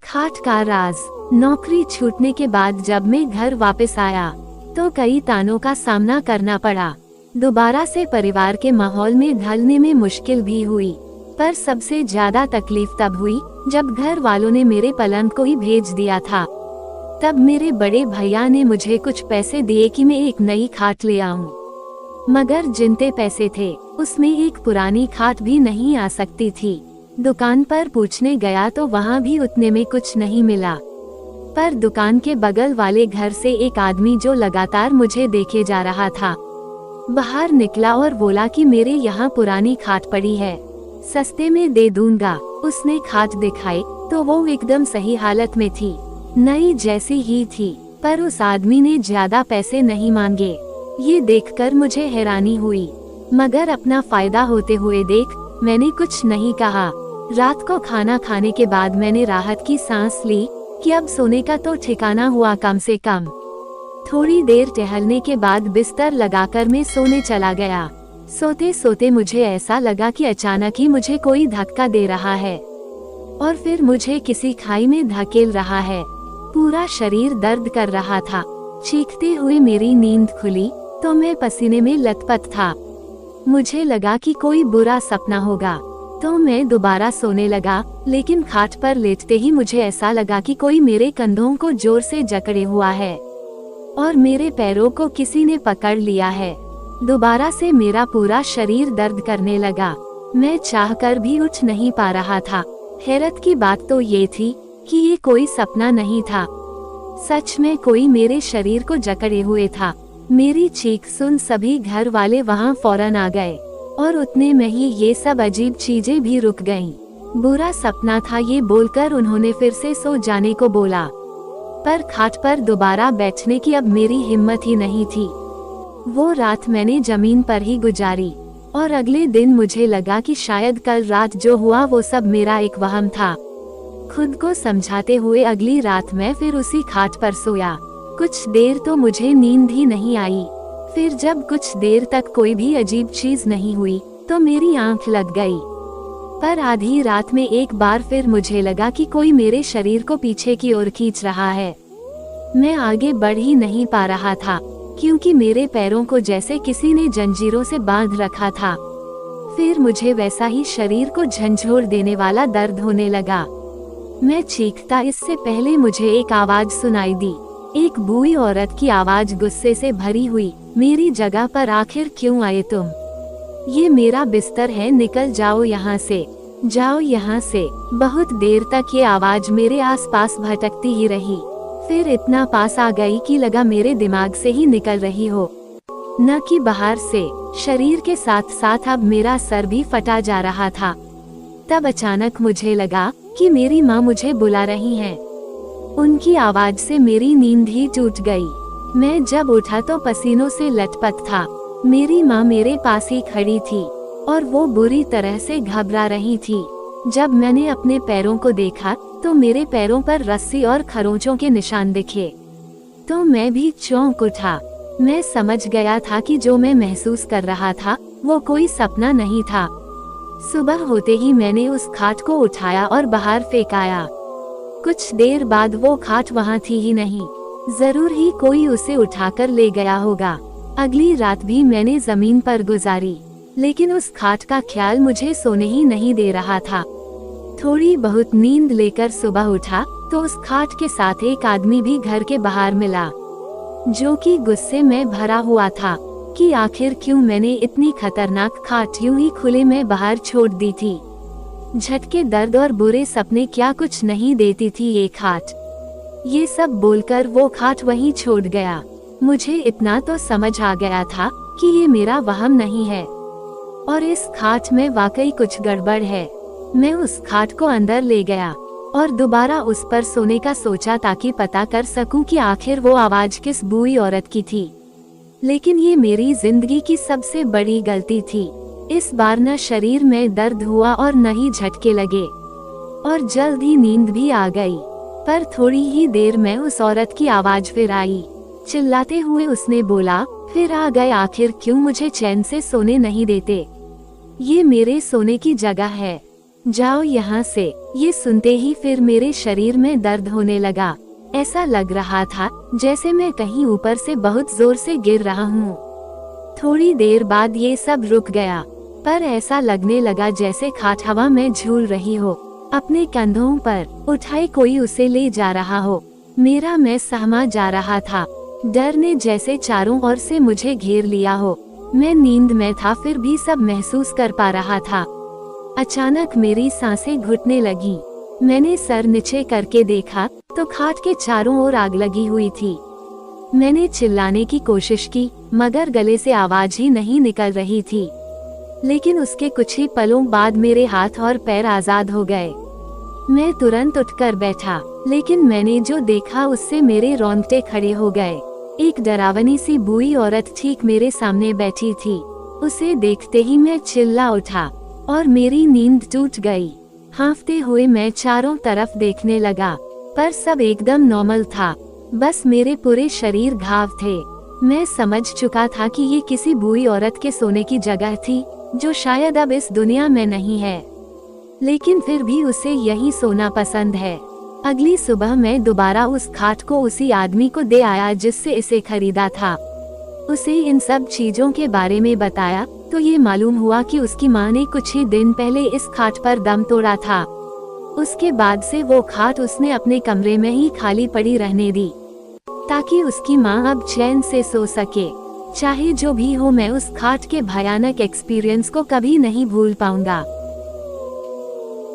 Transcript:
खाट का राज। नौकरी छूटने के बाद जब मैं घर वापस आया तो कई तानों का सामना करना पड़ा। दोबारा से परिवार के माहौल में ढलने में मुश्किल भी हुई, पर सबसे ज्यादा तकलीफ तब हुई जब घर वालों ने मेरे पलंग को ही भेज दिया था। तब मेरे बड़े भैया ने मुझे कुछ पैसे दिए कि मैं एक नई खाट ले आऊं, मगर जितने पैसे थे उसमें एक पुरानी खाट भी नहीं आ सकती थी। दुकान पर पूछने गया तो वहाँ भी उतने में कुछ नहीं मिला, पर दुकान के बगल वाले घर से एक आदमी जो लगातार मुझे देखे जा रहा था बाहर निकला और बोला कि मेरे यहाँ पुरानी खाट पड़ी है, सस्ते में दे दूंगा। उसने खाट दिखाई तो वो एकदम सही हालत में थी, नई जैसी ही थी, पर उस आदमी ने ज्यादा पैसे नहीं मांगे। ये देखकर मुझे हैरानी हुई, मगर अपना फायदा होते हुए देख मैंने कुछ नहीं कहा। रात को खाना खाने के बाद मैंने राहत की सांस ली कि अब सोने का तो ठिकाना हुआ कम से कम। थोड़ी देर टहलने के बाद बिस्तर लगाकर मैं सोने चला गया। सोते सोते मुझे ऐसा लगा कि अचानक ही मुझे कोई धक्का दे रहा है और फिर मुझे किसी खाई में धकेल रहा है। पूरा शरीर दर्द कर रहा था। चीखते हुए मेरी नींद खुली तो मैं पसीने में लथपथ था। मुझे लगा कि कोई बुरा सपना होगा, तो मैं दोबारा सोने लगा, लेकिन खाट पर लेटते ही मुझे ऐसा लगा कि कोई मेरे कंधों को जोर से जकड़े हुआ है और मेरे पैरों को किसी ने पकड़ लिया है। दोबारा से मेरा पूरा शरीर दर्द करने लगा। मैं चाहकर भी उठ नहीं पा रहा था। हैरत की बात तो ये थी कि ये कोई सपना नहीं था, सच में कोई मेरे शरीर को जकड़े हुए था। मेरी चीख सुन सभी घर वाले वहाँ फौरन आ गए और उतने में ही ये सब अजीब चीजें भी रुक गईं। बुरा सपना था ये बोलकर उन्होंने फिर से सो जाने को बोला, पर खाट पर दोबारा बैठने की अब मेरी हिम्मत ही नहीं थी। वो रात मैंने जमीन पर ही गुजारी और अगले दिन मुझे लगा कि शायद कल रात जो हुआ वो सब मेरा एक वहम था। खुद को समझाते हुए अगली रात मैं फिर उसी खाट पर सोया। कुछ देर तो मुझे नींद ही नहीं आई। फिर जब कुछ देर तक कोई भी अजीब चीज नहीं हुई तो मेरी आंख लग गई, पर आधी रात में एक बार फिर मुझे लगा कि कोई मेरे शरीर को पीछे की ओर खींच रहा है। मैं आगे बढ़ ही नहीं पा रहा था क्योंकि मेरे पैरों को जैसे किसी ने जंजीरों से बांध रखा था। फिर मुझे वैसा ही शरीर को झंझोर देने वाला दर्द होने लगा। मैं चीखता इससे पहले मुझे एक आवाज सुनाई दी, एक बूढ़ी औरत की आवाज गुस्से से भरी हुई, मेरी जगह पर आखिर क्यों आए तुम? ये मेरा बिस्तर है, निकल जाओ यहाँ से, जाओ यहाँ से। बहुत देर तक ये आवाज मेरे आसपास भटकती ही रही, फिर इतना पास आ गई कि लगा मेरे दिमाग से ही निकल रही हो, न कि बाहर से। शरीर के साथ साथ अब मेरा सर भी फटा जा रहा था। तब अचानक मुझे लगा कि मेरी माँ मुझे बुला रही हैं। उनकी आवाज से मेरी नींद ही टूट गई। मैं जब उठा तो पसीनों से लथपथ था। मेरी माँ मेरे पास ही खड़ी थी और वो बुरी तरह से घबरा रही थी। जब मैंने अपने पैरों को देखा तो मेरे पैरों पर रस्सी और खरोंचों के निशान दिखे, तो मैं भी चौंक उठा। मैं समझ गया था कि जो मैं महसूस कर रहा था वो कोई सपना नहीं था। सुबह होते ही मैंने उस खाट को उठाया और बाहर फेंकाया। कुछ देर बाद वो खाट वहाँ थी ही नहीं। जरूर ही कोई उसे उठाकर ले गया होगा। अगली रात भी मैंने जमीन पर गुजारी, लेकिन उस खाट का ख्याल मुझे सोने ही नहीं दे रहा था। थोड़ी बहुत नींद लेकर सुबह उठा तो उस खाट के साथ एक आदमी भी घर के बाहर मिला, जो कि गुस्से में भरा हुआ था कि आखिर क्यों मैंने इतनी खतरनाक खाट यूं ही खुले में बाहर छोड़ दी थी। झटके, दर्द और बुरे सपने क्या कुछ नहीं देती थी ये खाट। ये सब बोलकर वो खाट वहीं छोड़ गया। मुझे इतना तो समझ आ गया था कि ये मेरा वहम नहीं है और इस खाट में वाकई कुछ गड़बड़ है। मैं उस खाट को अंदर ले गया और दोबारा उस पर सोने का सोचा ताकि पता कर सकूं कि आखिर वो आवाज किस बूढ़ी औरत की थी। लेकिन ये मेरी जिंदगी की सबसे बड़ी गलती थी। इस बार न शरीर में दर्द हुआ और न ही झटके लगे और जल्द ही नींद भी आ गई। पर थोड़ी ही देर में उस औरत की आवाज फिर आई। चिल्लाते हुए उसने बोला, फिर आ गए, आखिर क्यों मुझे चैन से सोने नहीं देते? ये मेरे सोने की जगह है, जाओ यहाँ से। ये सुनते ही फिर मेरे शरीर में दर्द होने लगा। ऐसा लग रहा था जैसे मैं कहीं ऊपर से बहुत जोर से गिर रहा हूँ। थोड़ी देर बाद ये सब रुक गया, पर ऐसा लगने लगा जैसे खाट हवा में झूल रही हो। अपने कंधों पर उठाए कोई उसे ले जा रहा हो। मेरा मैं सहमा जा रहा था। डर ने जैसे चारों ओर से मुझे घेर लिया हो। मैं नींद में था फिर भी सब महसूस कर पा रहा था। अचानक मेरी सांसें घुटने लगी। मैंने सर नीचे करके देखा तो खाट के चारों ओर आग लगी हुई थी। मैंने चिल्लाने की कोशिश की मगर गले से आवाज ही नहीं निकल रही थी। लेकिन उसके कुछ ही पलों बाद मेरे हाथ और पैर आजाद हो गए। मैं तुरंत उठकर बैठा, लेकिन मैंने जो देखा उससे मेरे रोंगटे खड़े हो गए। एक डरावनी सी बूढ़ी औरत ठीक मेरे सामने बैठी थी। उसे देखते ही मैं चिल्ला उठा और मेरी नींद टूट गई। हाँफते हुए मैं चारों तरफ देखने लगा, पर सब एकदम नॉर्मल था। बस मेरे पूरे शरीर घाव थे। मैं समझ चुका था कि ये किसी बूढ़ी औरत के सोने की जगह थी, जो शायद अब इस दुनिया में नहीं है, लेकिन फिर भी उसे यही सोना पसंद है। अगली सुबह मैं दोबारा उस खाट को उसी आदमी को दे आया जिससे इसे खरीदा था। उसे इन सब चीजों के बारे में बताया तो ये मालूम हुआ कि उसकी माँ ने कुछ ही दिन पहले इस खाट पर दम तोड़ा था। उसके बाद से वो खाट उसने अपने कमरे में ही खाली पड़ी रहने दी, ताकि उसकी माँ अब चैन से सो सके। चाहे जो भी हो, मैं उस खाट के भयानक एक्सपीरियंस को कभी नहीं भूल पाऊंगा।